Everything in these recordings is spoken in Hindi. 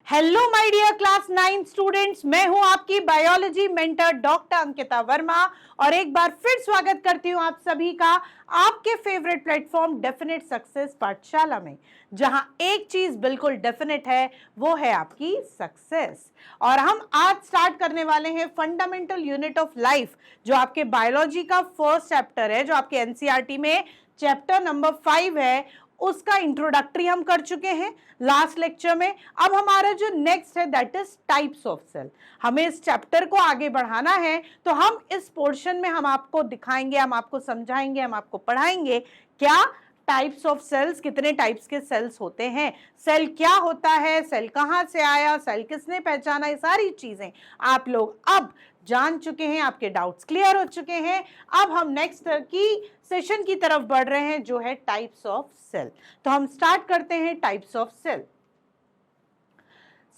Hello my dear class 9 students, मैं हूं आपकी biology mentor doctor Ankita Verma और एक बार फिर स्वागत करती हूं आप सभी का आपके फेवरेट प्लेटफॉर्म डेफिनेट सक्सेस पाठशाला में, जहां एक चीज बिल्कुल डेफिनेट है, वो है आपकी सक्सेस। और हम आज स्टार्ट करने वाले हैं फंडामेंटल यूनिट ऑफ लाइफ, जो आपके बायोलॉजी का फर्स्ट चैप्टर है, जो आपके एनसीईआरटी में चैप्टर नंबर 5 है। उसका इंट्रोडक्टरी हम कर चुके हैं लास्ट लेक्चर में। अब हमारा जो नेक्स्ट है that is types of cell. हमें इस चैप्टर को आगे बढ़ाना है, तो हम इस पोर्शन में हम आपको दिखाएंगे, हम आपको समझाएंगे, हम आपको पढ़ाएंगे क्या टाइप्स ऑफ सेल्स, कितने टाइप्स के सेल्स होते हैं, सेल क्या होता है, सेल कहां से आया, सेल किसने पहचाना, ये सारी चीजें आप लोग अब जान चुके हैं, आपके डाउट्स क्लियर हो चुके हैं। अब हम नेक्स्ट की सेशन की तरफ बढ़ रहे हैं, जो है टाइप्स ऑफ सेल। तो हम स्टार्ट करते हैं टाइप्स ऑफ सेल।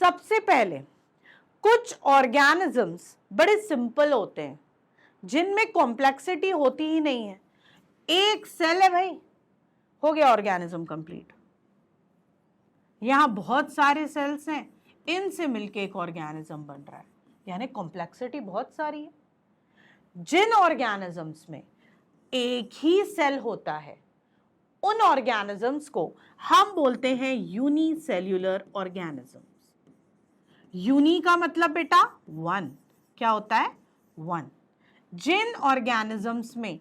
सबसे पहले कुछ ऑर्गेनिजम्स बड़े सिंपल होते हैं, जिनमें कॉम्प्लेक्सिटी होती ही नहीं है। एक सेल है भाई, हो गया ऑर्गेनिज्म कंप्लीट। यहां बहुत सारे सेल्स हैं, इनसे मिलके एक ऑर्गेनिज्म बन रहा है, यानी कॉम्प्लेक्सिटी बहुत सारी है। जिन ऑर्गेनिजम्स में एक ही सेल होता है, उन ऑर्गेनिजम्स को हम बोलते हैं यूनिसेल्यूलर ऑर्गेनिजम्स। यूनि का मतलब बेटा वन, क्या होता है? वन। जिन ऑर्गेनिजम्स में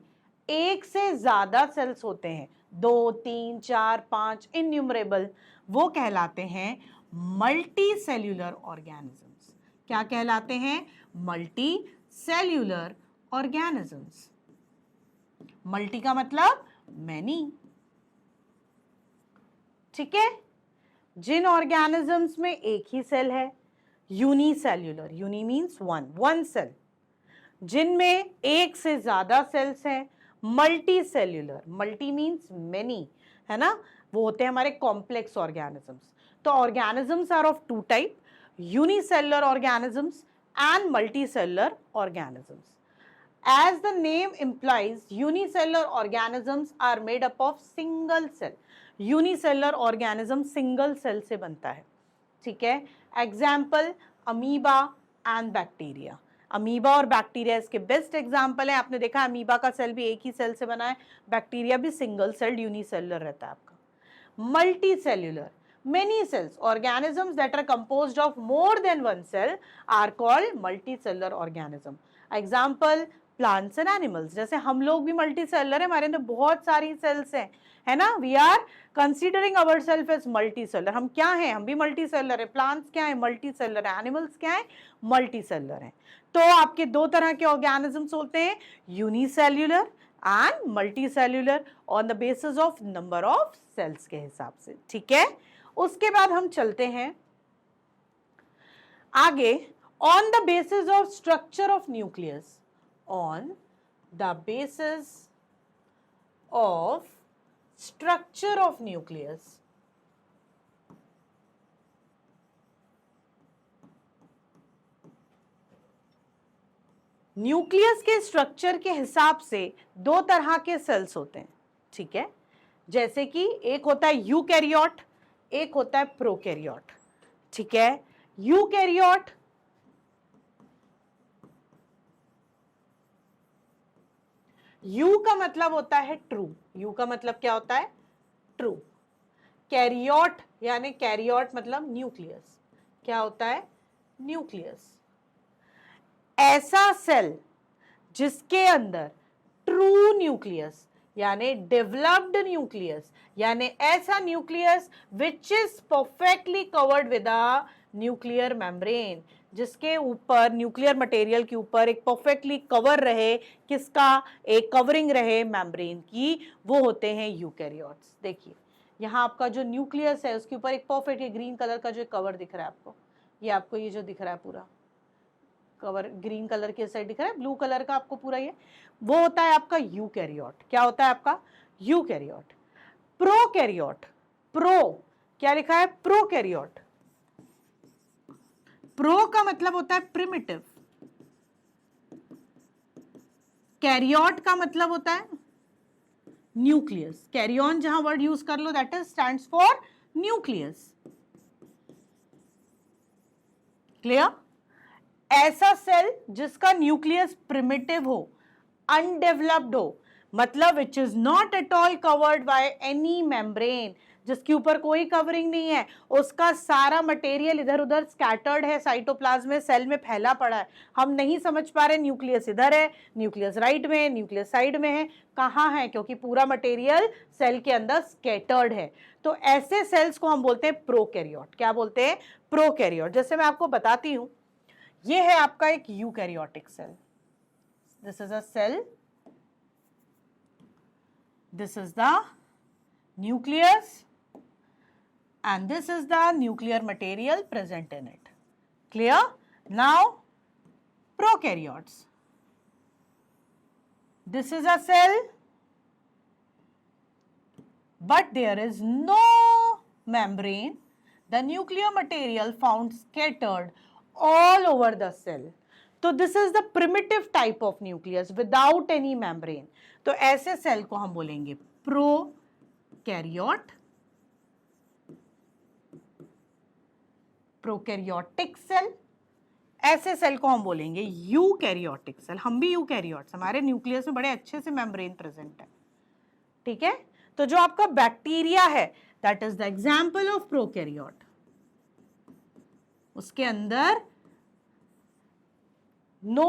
एक से ज्यादा सेल्स होते हैं, 2, 3, 4, 5 इन्यूमरेबल, वो कहलाते हैं मल्टी सेल्यूलर ऑर्गेनिजम्स। क्या कहलाते हैं? Multi cellular organisms. मल्टी का मतलब मैनी, ठीक है। जिन ऑर्गेनिजम्स में एक ही सेल है, unicellular, uni means one, one cell. जिनमें एक से ज्यादा सेल्स हैं, multi cellular, multi means many, है ना, वो होते हैं हमारे कॉम्प्लेक्स ऑर्गेनिजम्स। तो organisms are of two type, unicellular organisms and multi cellular organisms. As the name implies, unicellular organisms are made up of single cell. Unicellular organism single cell से बनता है, ठीक है। Example amoeba and bacteria. Amoeba और बैक्टीरिया इसके बेस्ट एग्जाम्पल है। आपने देखा अमीबा का सेल भी एक ही सेल से बना है, बैक्टीरिया भी सिंगल सेल यूनिसेल्युलर रहता है आपका। Multi cellular, many cells, organisms that are composed of more than one cell are called multicellular organism. Example plants and animals. जैसे हम लोग भी मल्टी सेलर है, हमारे अंदर बहुत सारी सेल्स हैं, है ना। We are considering ourself as multi cellular. हम क्या हैं? हम भी मल्टी सेलर है। प्लांट्स क्या है? मल्टी सेलर है। एनिमल्स क्या है? मल्टी सेलर है। तो आपके दो तरह के ऑर्गेनिजम्स होते हैं, unicellular and multi cellular, on the basis of number of cells के हिसाब से, ठीक है। उसके बाद हम चलते हैं आगे, on the basis of structure of nucleus, on the basis of structure of nucleus. Nucleus के स्ट्रक्चर के हिसाब से दो तरह के सेल्स होते हैं, ठीक है। जैसे कि एक होता है यूकैरियोट, एक होता है प्रोकैरियोट, ठीक है। यूकैरियोट यू का मतलब होता है ट्रू, यू का मतलब क्या होता है? ट्रू। कैरियोट यानी कैरियोट मतलब न्यूक्लियस, क्या होता है? न्यूक्लियस। ऐसा सेल जिसके अंदर ट्रू न्यूक्लियस यानी डेवलप्ड न्यूक्लियस, यानी ऐसा nucleus which is perfectly covered with a nuclear membrane, जिसके ऊपर न्यूक्लियर मटेरियल के ऊपर एक परफेक्टली कवर रहे, किसका? एक कवरिंग रहे मेम्ब्रेन की, वो होते हैं यूकैरियोट्स। देखिए यहाँ आपका जो न्यूक्लियस है उसके ऊपर एक परफेक्ट, ये ग्रीन कलर का जो कवर दिख रहा है आपको, ये आपको ये जो दिख रहा है पूरा कवर ग्रीन कलर के साइड दिख रहा है, ब्लू कलर का आपको पूरा, ये वो होता है आपका यूकैरियोट। क्या होता है आपका? यूकैरियोट। प्रोकैरियोट, प्रो क्या लिखा है? प्रोकैरियोट। प्रो का मतलब होता है प्रिमिटिव, कैरियोट का मतलब होता है न्यूक्लियस। कैरियन जहां वर्ड यूज कर लो that is stands for nucleus. Clear? ऐसा सेल जिसका न्यूक्लियस प्रिमिटिव हो, अनडेवलप्ड हो, मतलब which is not at all covered by any membrane, जिसके ऊपर कोई कवरिंग नहीं है, उसका सारा मटेरियल इधर उधर स्कैटर्ड है, साइटोप्लाज्म में, सेल में फैला पड़ा है, हम नहीं समझ पा रहे न्यूक्लियस इधर है, न्यूक्लियस राइट में है, न्यूक्लियस साइड में है, कहाँ है, क्योंकि पूरा मटेरियल सेल के अंदर स्कैटर्ड है। तो ऐसे सेल्स को हम बोलते हैं प्रोकैरियोट। क्या बोलते हैं? प्रोकैरियोट। जैसे मैं आपको बताती हूं, ये है आपका एक eukaryotic cell, this is a cell, this is the nucleus and this is the nuclear material present in it. Clear? Now prokaryotes, this is a cell but there is no membrane, the nuclear material found scattered all over the cell. तो this is the primitive type of nucleus without any membrane. तो ऐसे सेल को हम बोलेंगे प्रोकैरियोट, प्रोकैरियोटिक सेल। ऐसे सेल को हम बोलेंगे यूकैरियोटिक सेल। हम भी यूकैरियोट्स, हमारे न्यूक्लियस में बड़े अच्छे से मेम्ब्रेन प्रेजेंट है, ठीक है। तो जो आपका बैक्टीरिया है that is the example of prokaryote, उसके अंदर no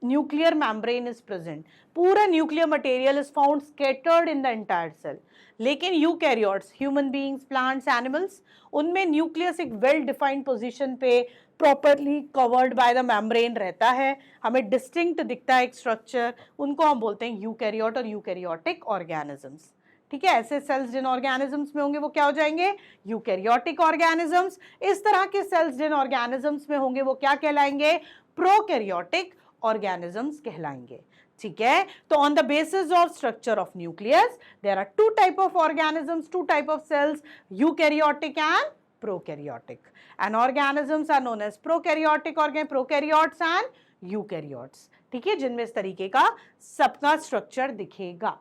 nuclear membrane is present, पूरा nuclear material is found scattered in the entire cell. लेकिन eukaryotes, human beings, plants, animals, उनमें न्यूक्लियस एक वेल डिफाइंड पोजीशन पे properly covered by the membrane रहता है, हमें डिस्टिंक्ट दिखता है एक स्ट्रक्चर, उनको हम बोलते हैं यूकैरियोट और यूकैरियोटिक ऑर्गेनिजम्स, ठीक है। ऐसे सेल्स जिन ऑर्गेनिजम्स में होंगे वो क्या हो जाएंगे? Eukaryotic organisms. इस तरह के सेल्स जिन ऑर्गेनिजम्स में होंगे वो क्या कहलाएंगे? प्रोकैरियोटिक ऑर्गेनिजम्स कहलाएंगे, ठीक है। तो on the basis of structure of nucleus there are two type of organisms, two type of cells, eukaryotic and prokaryotic, and organisms are known as prokaryotic prokaryotes and eukaryotes, ठीक है, जिनमें इस तरीके का सबका स्ट्रक्चर दिखेगा।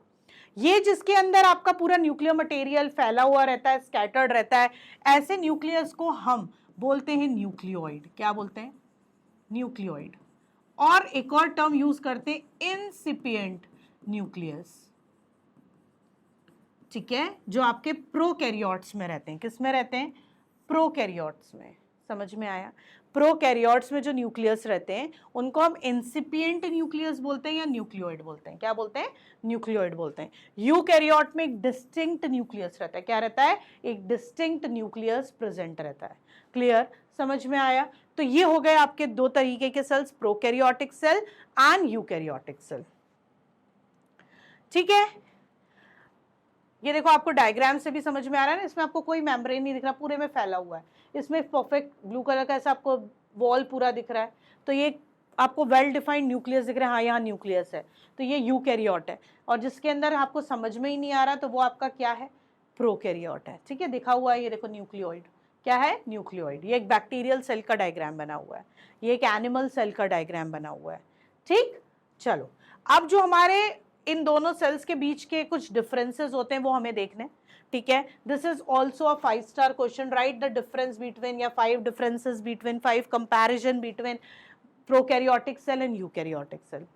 ये जिसके अंदर आपका पूरा न्यूक्लियर मटेरियल फैला हुआ रहता है, स्कैटर्ड रहता है, ऐसे न्यूक्लियस को हम बोलते हैं न्यूक्लियोइड। क्या बोलते हैं? न्यूक्लियोइड। और एक और टर्म यूज करते हैं इंसिपिएंट न्यूक्लियस, ठीक है, जो आपके प्रोकैरियोट्स में रहते हैं। किस में रहते हैं? प्रोकैरियोट्स में। समझ में आया? प्रोकैरियोट्स में जो न्यूक्लियस रहते हैं उनको हम इंसिपिएंट न्यूक्लियस बोलते हैं या न्यूक्लियोइड बोलते हैं। क्या बोलते हैं? न्यूक्लियोइड बोलते हैं। यूकैरियोट में एक डिस्टिंक्ट न्यूक्लियस रहता है। क्या रहता है? एक डिस्टिंक्ट न्यूक्लियस प्रेजेंट रहता है। क्लियर? समझ में आया? तो ये हो गए आपके दो तरीके के cells, prokaryotic cell and eukaryotic cell, ठीक है। ये देखो, आपको डायग्राम से भी समझ में आ रहा है ना, इसमें आपको कोई मेम्ब्रेन नहीं दिख रहा, पूरे में फैला हुआ है। इसमें परफेक्ट ब्लू कलर का ऐसा आपको वॉल पूरा दिख रहा है, तो ये आपको वेल डिफाइंड न्यूक्लियस दिख रहा है, हाँ यहाँ न्यूक्लियस है, तो ये यूकैरियोट है। और जिसके अंदर आपको समझ में ही नहीं आ रहा तो वो आपका क्या है? प्रोकैरियोट है, ठीक है। दिखा हुआ है ये देखो, न्यूक्लियोइड। क्या है? न्यूक्लियोइड। ये एक बैक्टीरियल सेल का डायग्राम बना हुआ है, ये एक एनिमल सेल का डायग्राम बना हुआ है, ठीक। चलो, अब जो हमारे इन दोनों सेल्स के बीच के कुछ डिफरेंसेस होते हैं वो हमें देखने, ठीक है। This is also a 5 star question, write the difference between, या 5 differences between, 5 comparison between prokaryotic cell and eukaryotic cell.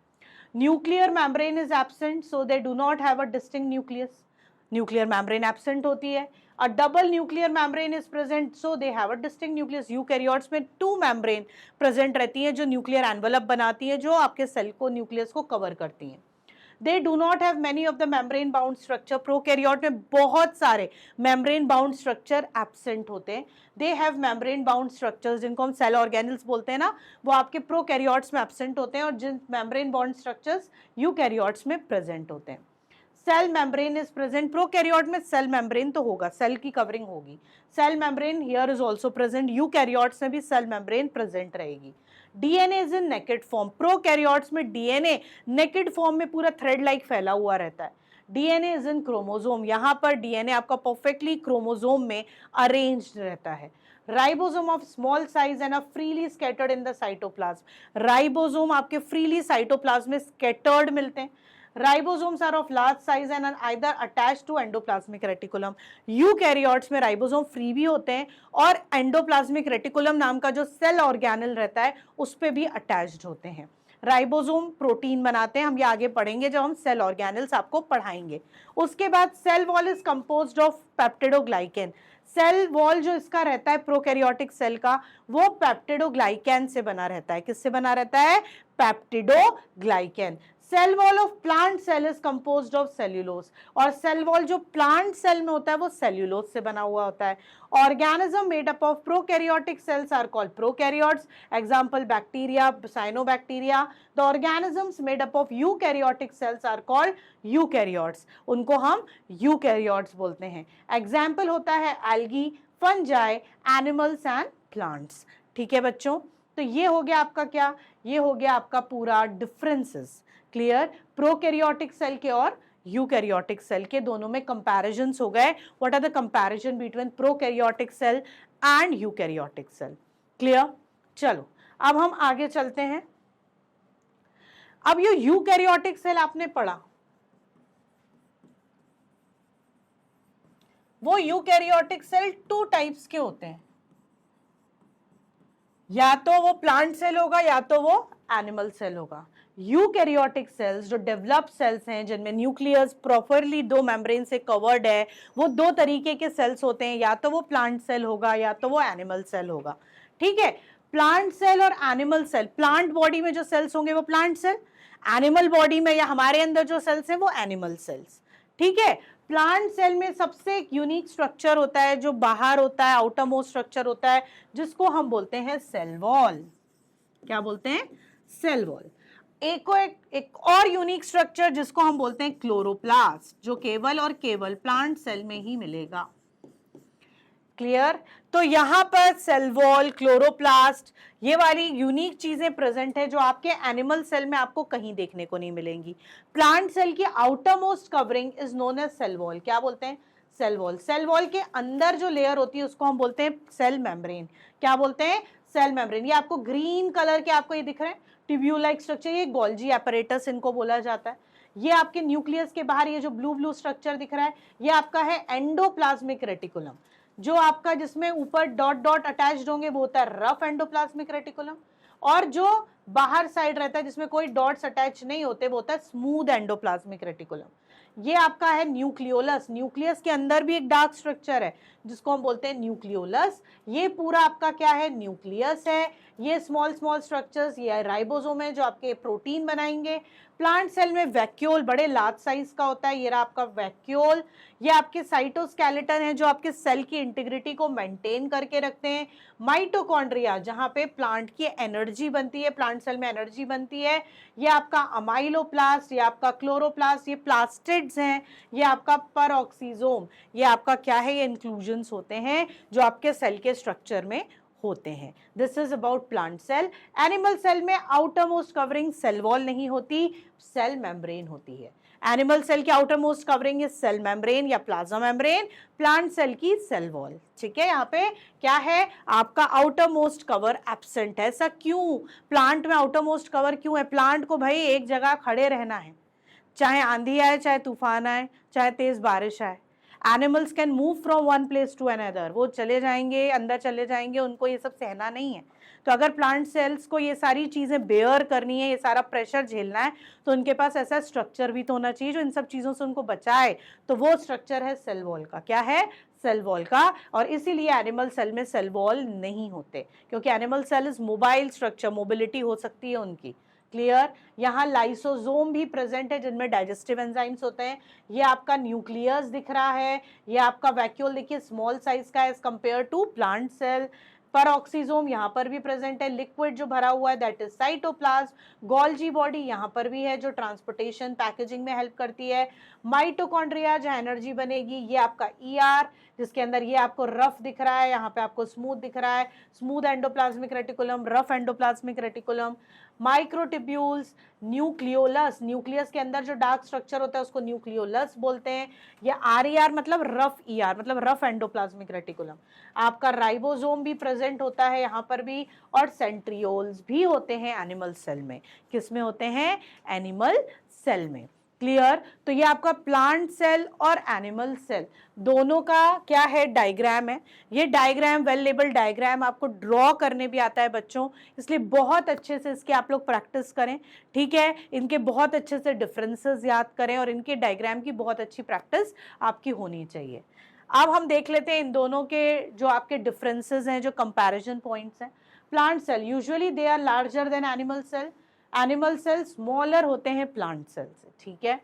Nuclear membrane is absent, so they do not have a distinct nucleus. Nuclear membrane absent होती है। A double nuclear membrane is present, so they have a distinct nucleus. Eukaryotes में 2 मेम्ब्रेन प्रेजेंट रहती है जो न्यूक्लियर एनवलप बनाती है, जो आपके सेल को, न्यूक्लियस को कवर करती हैं। They do not have many of the membrane bound structure. Prokaryote में बहुत सारे membrane bound structure absent होते हैं। They have membrane bound structures, जिनको हम cell organelles बोलते हैं ना, वो आपके प्रोकैरियोट्स में absent होते हैं, और जिन membrane bound structures यूकैरियोट्स में present होते हैं। Cell membrane is present, prokaryote में सेल मेम्ब्रेन तो होगा, सेल की कवरिंग होगी, cell membrane here is also present. Eukaryotes में भी सेल मेम्ब्रेन प्रेजेंट रहेगी। DNA is in naked form, prokaryotes में डीएनए नेकेड फॉर्म में पूरा थ्रेड लाइक फैला हुआ रहता है। डीएनए इज इन क्रोमोसोम, यहां पर डीएनए आपका परफेक्टली क्रोमोसोम में अरेंज्ड रहता है। Ribosome of small size and freely scattered in the cytoplasm, ribosome आपके फ्रीली साइटोप्लाज्म में स्कैटर्ड मिलते हैं। Ribosomes are of large size and either attached to endoplasmic reticulum. Eukaryotes में राइबोसोम फ्री भी होते हैं और एंडोप्लाज्मिक रेटिकुलम नाम का जो सेल ऑर्गेनल रहता है उस पे भी अटैच्ड होते हैं। राइबोसोम प्रोटीन बनाते हैं, हम ये आगे पढ़ेंगे जब हम सेल ऑर्गेनल्स आपको पढ़ाएंगे। उसके बाद cell wall is composed of peptidoglycan. Cell wall जो इसका रहता है प्रोकैरियोटिक सेल का, वो पेप्टिडोग्लाइकेन से बना रहता है। किससे बना रहता है? Peptidoglycan. Cell wall of plant cell is composed of cellulose, और सेल वॉल जो प्लांट सेल में होता है वो सेल्यूलोज से बना हुआ होता है। Organism made up of prokaryotic cells are called prokaryotes, example bacteria, cyanobacteria. The organisms made up of eukaryotic cells are called eukaryotes, उनको हम यूकैरियोट्स बोलते हैं। एग्जाम्पल होता है algae, fungi, animals and plants. ठीक है बच्चों, तो ये हो गया आपका क्या? ये हो गया आपका पूरा डिफरेंसेस। क्लियर? प्रोकैरियोटिक सेल के और यूकैरियोटिक सेल के दोनों में कंपैरिजंस हो गए। What are the comparison between prokaryotic cell and eukaryotic cell? Clear? चलो अब हम आगे चलते हैं। अब ये यूकैरियोटिक सेल आपने पढ़ा, वो यूकैरियोटिक सेल 2 टाइप्स के होते हैं, या तो वो प्लांट सेल होगा या तो वो एनिमल सेल होगा। यूकैरियोटिक सेल्स जो डेवलप सेल्स हैं, जिनमें न्यूक्लियस प्रॉपरली 2 मेम्ब्रेन से कवर्ड है, वो 2 तरीके के सेल्स होते हैं, या तो वो प्लांट सेल होगा या तो वो एनिमल सेल होगा। ठीक है? प्लांट सेल और एनिमल सेल, प्लांट बॉडी में जो सेल्स होंगे वो प्लांट सेल, एनिमल बॉडी में या हमारे अंदर जो सेल्स हैं वो एनिमल सेल्स। ठीक है? प्लांट सेल में सबसे एक यूनिक स्ट्रक्चर होता है जो बाहर होता है, आउटर मोस्ट स्ट्रक्चर होता है, जिसको हम बोलते हैं सेल वॉल। क्या बोलते हैं? Cell wall. एक और यूनिक स्ट्रक्चर जिसको हम बोलते हैं क्लोरोप्लास्ट, जो केवल और केवल प्लांट सेल में ही मिलेगा। क्लियर? तो यहां पर सेल वॉल, क्लोरोप्लास्ट, ये वाली यूनिक चीजें प्रेजेंट है जो आपके एनिमल सेल में आपको कहीं देखने को नहीं मिलेंगी। प्लांट सेल की outer most covering is known as cell wall. क्या बोलते हैं? Cell wall. सेल वॉल के अंदर जो लेयर होती है उसको हम बोलते हैं सेल मेम्ब्रेन। क्या बोलते हैं? Cell membrane. ये आपको ग्रीन कलर के आपको ये दिख रहे हैं ट्यूब्यूल लाइक स्ट्रक्चर, ये गोल्जी एपरेटस इनको बोला जाता है। ये आपके न्यूक्लियस के बाहर ये जो ब्लू ब्लू स्ट्रक्चर दिख रहा है, ये आपका है एंडोप्लाज्मिक रेटिकुलम। जो आपका जिसमें ऊपर डॉट डॉट अटैच्ड होंगे वो होता है रफ एंडोप्लाज्मिक रेटिकुलम, और जो बाहर साइड रहता है जिसमें कोई डॉट्स अटैच नहीं होते वो होता है स्मूथ एंडोप्लाज्मिक रेटिकुलम। ये आपका है न्यूक्लियोलस। न्यूक्लियस के अंदर भी एक डार्क स्ट्रक्चर है जिसको हम बोलते हैं न्यूक्लियोलस। ये पूरा आपका क्या है? न्यूक्लियस है। ये स्मॉल स्मॉल स्ट्रक्चर्स, ये राइबोसोम है जो आपके प्रोटीन बनाएंगे। प्लांट सेल में वैक्यूल बड़े लार्ज साइज का होता है, ये रहा आपका वैक्यूल। ये आपके साइटोस्केलेटन है जो आपके सेल की इंटीग्रिटी को मेंटेन करके रखते हैं। माइटोकॉन्ड्रिया जहां पे प्लांट की एनर्जी बनती है, प्लांट सेल में एनर्जी बनती है। ये आपका अमाइलोप्लास्ट, ये आपका क्लोरोप्लास्ट, ये प्लास्टिड्स हैं। ये आपका परऑक्सीजोम, ये आपका क्या है? ये इंक्लूजन्स होते हैं जो आपके सेल के स्ट्रक्चर में होते हैं। This is about plant cell. Animal cell में outer most covering cell wall नहीं होती, सेल मेम्ब्रेन होती है। एनिमल सेल की outer most covering is cell membrane या प्लाज्मा मेम्ब्रेन, प्लांट सेल की सेल वॉल। ठीक है? यहाँ पे क्या है? आपका आउटर मोस्ट कवर एब्सेंट है। ऐसा क्यों? प्लांट में आउटर मोस्ट कवर क्यों है? प्लांट को भाई एक जगह खड़े रहना है, चाहे आंधी आए, चाहे तूफान आए, चाहे तेज बारिश आए। Animals can move from one place to another, वो चले जाएंगे, अंदर चले जाएंगे, उनको ये सब सहना नहीं है। तो अगर प्लांट सेल्स को ये सारी चीजें बेयर करनी है, ये सारा प्रेशर झेलना है, तो उनके पास ऐसा स्ट्रक्चर भी तो होना चाहिए जो इन सब चीजों से उनको बचाए। तो वो स्ट्रक्चर है सेल वॉल का। क्या है? सेल वॉल का। और इसीलिए एनिमल सेल में सेल वॉल नहीं होते, क्योंकि animal cell is mobile structure, mobility हो सकती है उनकी। क्लियर? यहाँ लाइसोसोम भी प्रेजेंट है जिनमें डाइजेस्टिव एंजाइम्स होते हैं। ये आपका न्यूक्लियस दिख रहा है, ये आपका वैक्यूल देखिए स्मॉल साइज का as compare to plant cell. Peroxisome यहाँ पर भी प्रेजेंट है, लिक्विड जो भरा हुआ है that is cytoplasm. Golgi body यहाँ पर भी है जो ट्रांसपोर्टेशन पैकेजिंग में हेल्प करती है। माइटोकॉन्ड्रिया जहाँ एनर्जी बनेगी, ये आपका ईआर जिसके अंदर ये आपको रफ दिख रहा है, यहाँ पे आपको स्मूथ दिख रहा है, smooth endoplasmic reticulum, rough endoplasmic reticulum. Microtubules, nucleolus, nucleus के अंदर जो डार्क स्ट्रक्चर होता है उसको न्यूक्लियोलस बोलते हैं। ये आरईआर मतलब रफ ईआर मतलब रफ एंडोप्लाज्मिक रेटिकुलम। आपका राइबोसोम भी प्रेजेंट होता है यहाँ पर भी, और सेंट्रियोल्स भी होते हैं एनिमल सेल में। किस में होते हैं? एनिमल सेल में। क्लियर? तो ये आपका प्लांट सेल और एनिमल सेल दोनों का क्या है, डायग्राम है। ये डायग्राम वेल लेबल डायग्राम आपको ड्रॉ करने भी आता है बच्चों, इसलिए बहुत अच्छे से इसके आप लोग प्रैक्टिस करें, ठीक है। इनके बहुत अच्छे से डिफरेंसेस याद करें और इनके डायग्राम की बहुत अच्छी प्रैक्टिस आपकी होनी चाहिए। अब हम देख लेते हैं इन दोनों के जो आपके डिफरेंसेस हैं, जो कंपैरिजन पॉइंट्स हैं। Plant cell usually they are larger than animal cell, animal cell smaller होते हैं प्लांट सेल से, ठीक है।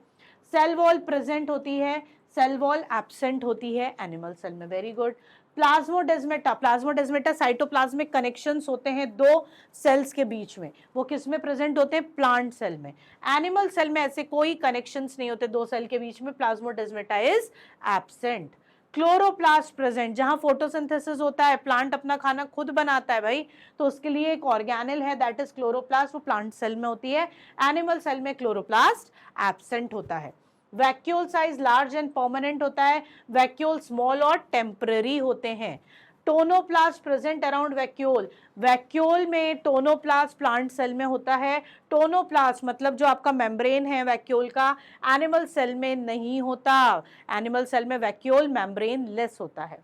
सेल वॉल प्रेजेंट होती है, सेल वॉल एब्सेंट होती है एनिमल सेल में, very good. Plasmodesmata, plasmodesmata cytoplasmic connections होते हैं दो सेल्स के बीच में, वो किस में प्रेजेंट होते हैं, प्लांट सेल में। एनिमल सेल में ऐसे कोई कनेक्शंस नहीं होते दो सेल के बीच में, plasmodesmata is absent. Chloroplast present, जहां फोटोसिंथेसिस होता है, प्लांट अपना खाना खुद बनाता है भाई, तो उसके लिए एक ऑर्गेनेल है दैट इज क्लोरोप्लास्ट, वो प्लांट सेल में होती है। एनिमल सेल में क्लोरोप्लास्ट एब्सेंट होता है। Vacuole size large and permanent होता है, वैक्यूल स्मॉल और टेम्पररी होते हैं। Tonoplast present around vacuole, vacuole में टोनोप्लास्ट प्लांट सेल में होता है। टोनोप्लास्ट मतलब जो आपका मेम्ब्रेन है वैक्यूल का, एनिमल सेल में नहीं होता, एनिमल सेल में वैक्यूल मेम्ब्रेन लेस होता है।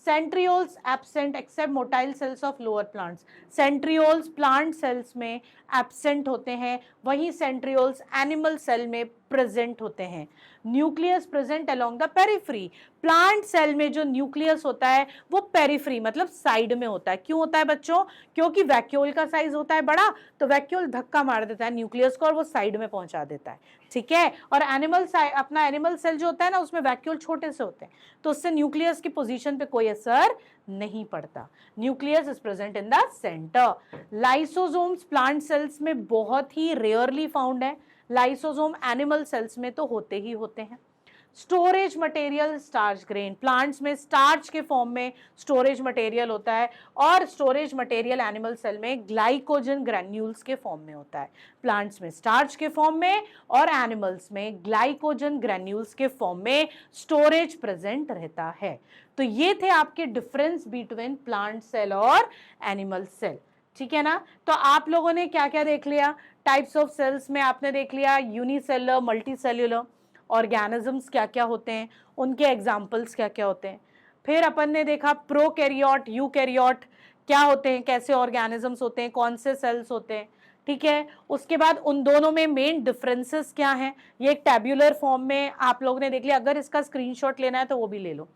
Centrioles absent except motile cells of lower plants, centrioles plant cells में एब्सेंट होते हैं, वहीं सेंट्रियोल्स एनिमल सेल में प्रेजेंट होते हैं। Nucleus present along the periphery, plant cell में जो न्यूक्लियस होता है वो पेरिफेरी मतलब साइड में होता है। क्यों होता है बच्चों, क्योंकि वैक्यूल का साइज होता है बड़ा, तो वैक्यूल धक्का मार देता है न्यूक्लियस को और वो साइड में पहुंचा देता है, ठीक है। और अपना एनिमल सेल जो होता है ना, उसमें वैक्यूल छोटे से होते हैं, तो उससे न्यूक्लियस की पोजीशन पे कोई असर नहीं पड़ता। Nucleus is present in the centre. Lysosomes plant cells में बहुत ही रेयरली फाउंड है, लाइसोसोम एनिमल सेल्स में तो होते ही होते हैं। Storage material starch grain, plants में स्टार्च के फॉर्म में स्टोरेज मटेरियल होता है, और स्टोरेज मटेरियल एनिमल सेल में ग्लाइकोजन ग्रैन्यूल्स के फॉर्म में होता है। प्लांट्स में स्टार्च के फॉर्म में और एनिमल्स में ग्लाइकोजन ग्रैन्यूल्स के फॉर्म में स्टोरेज प्रेजेंट रहता है। तो ये थे आपके डिफरेंस बिटवीन प्लांट सेल और एनिमल सेल, ठीक है ना। तो आप लोगों ने क्या क्या देख लिया, टाइप्स ऑफ सेल्स में आपने देख लिया यूनिसेलुलर, मल्टीसेल्युलर ऑर्गेनिजम्स क्या क्या होते हैं, उनके एग्जाम्पल्स क्या क्या होते हैं। फिर अपन ने देखा प्रोकैरियोट, यूकैरियोट क्या होते हैं, कैसे ऑर्गेनिजम्स होते हैं, कौन से सेल्स होते हैं, ठीक है। उसके बाद उन दोनों में मेन डिफरेंसेस क्या हैं, ये एक टैब्यूलर फॉर्म में आप लोगों ने देख लिया, अगर इसका स्क्रीनशॉट लेना है तो वो भी ले लो,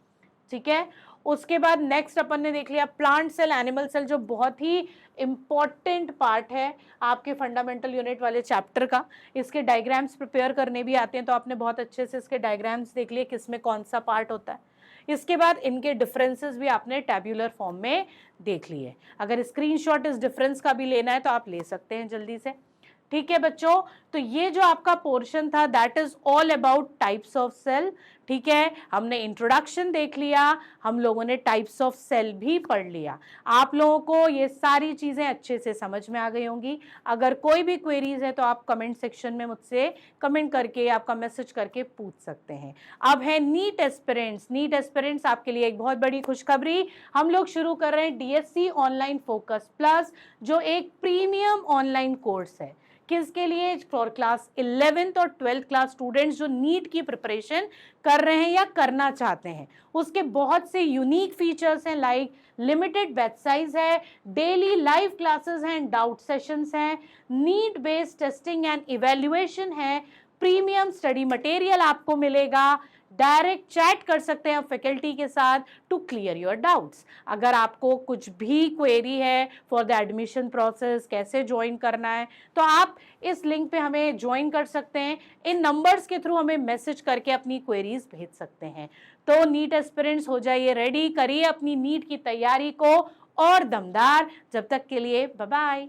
ठीक है। उसके बाद नेक्स्ट अपन ने देख लिया प्लांट सेल एनिमल सेल, जो बहुत ही इंपॉर्टेंट पार्ट है आपके फंडामेंटल यूनिट वाले चैप्टर का। इसके डायग्राम्स प्रिपेयर करने भी आते हैं, तो आपने बहुत अच्छे से इसके डायग्राम्स देख लिए किसमें कौन सा पार्ट होता है। इसके बाद इनके डिफरेंसेस भी आपने टैब्यूलर फॉर्म में देख लिए। अगर स्क्रीनशॉट इस डिफरेंस का भी लेना है तो आप ले सकते हैं जल्दी से, ठीक है बच्चों। तो ये जो आपका पोर्शन था that is all about types of cell, ठीक है। हमने इंट्रोडक्शन देख लिया, हम लोगों ने टाइप्स ऑफ सेल भी पढ़ लिया। आप लोगों को ये सारी चीजें अच्छे से समझ में आ गई होंगी। अगर कोई भी क्वेरीज है तो आप कमेंट सेक्शन में मुझसे कमेंट करके, आपका मैसेज करके पूछ सकते हैं। अब है नीट एस्पिरेंट्स, नीट एस्पिरेंट्स आपके लिए एक बहुत बड़ी खुशखबरी, हम लोग शुरू कर रहे हैं डीएससी ऑनलाइन फोकस प्लस, जो एक प्रीमियम ऑनलाइन कोर्स है। किसके लिए, फॉर क्लास 11th और 12th क्लास स्टूडेंट्स जो नीट की प्रिपरेशन कर रहे हैं या करना चाहते हैं। उसके बहुत से यूनिक फीचर्स हैं, लाइक लिमिटेड बैच साइज है, डेली लाइव क्लासेस हैं, डाउट सेशंस हैं, NEET based testing and evaluation है, प्रीमियम स्टडी मटेरियल आपको मिलेगा, डायरेक्ट चैट कर सकते हैं फैकल्टी के साथ टू क्लियर योर डाउट्स। अगर आपको कुछ भी क्वेरी है फॉर द एडमिशन प्रोसेस, कैसे ज्वाइन करना है, तो आप इस लिंक पे हमें ज्वाइन कर सकते हैं। इन नंबर्स के थ्रू हमें मैसेज करके अपनी क्वेरीज भेज सकते हैं। तो नीट एस्पिरेंट्स हो जाइए रेडी, करिए अपनी नीट की तैयारी को और दमदार। जब तक के लिए बाय बाय।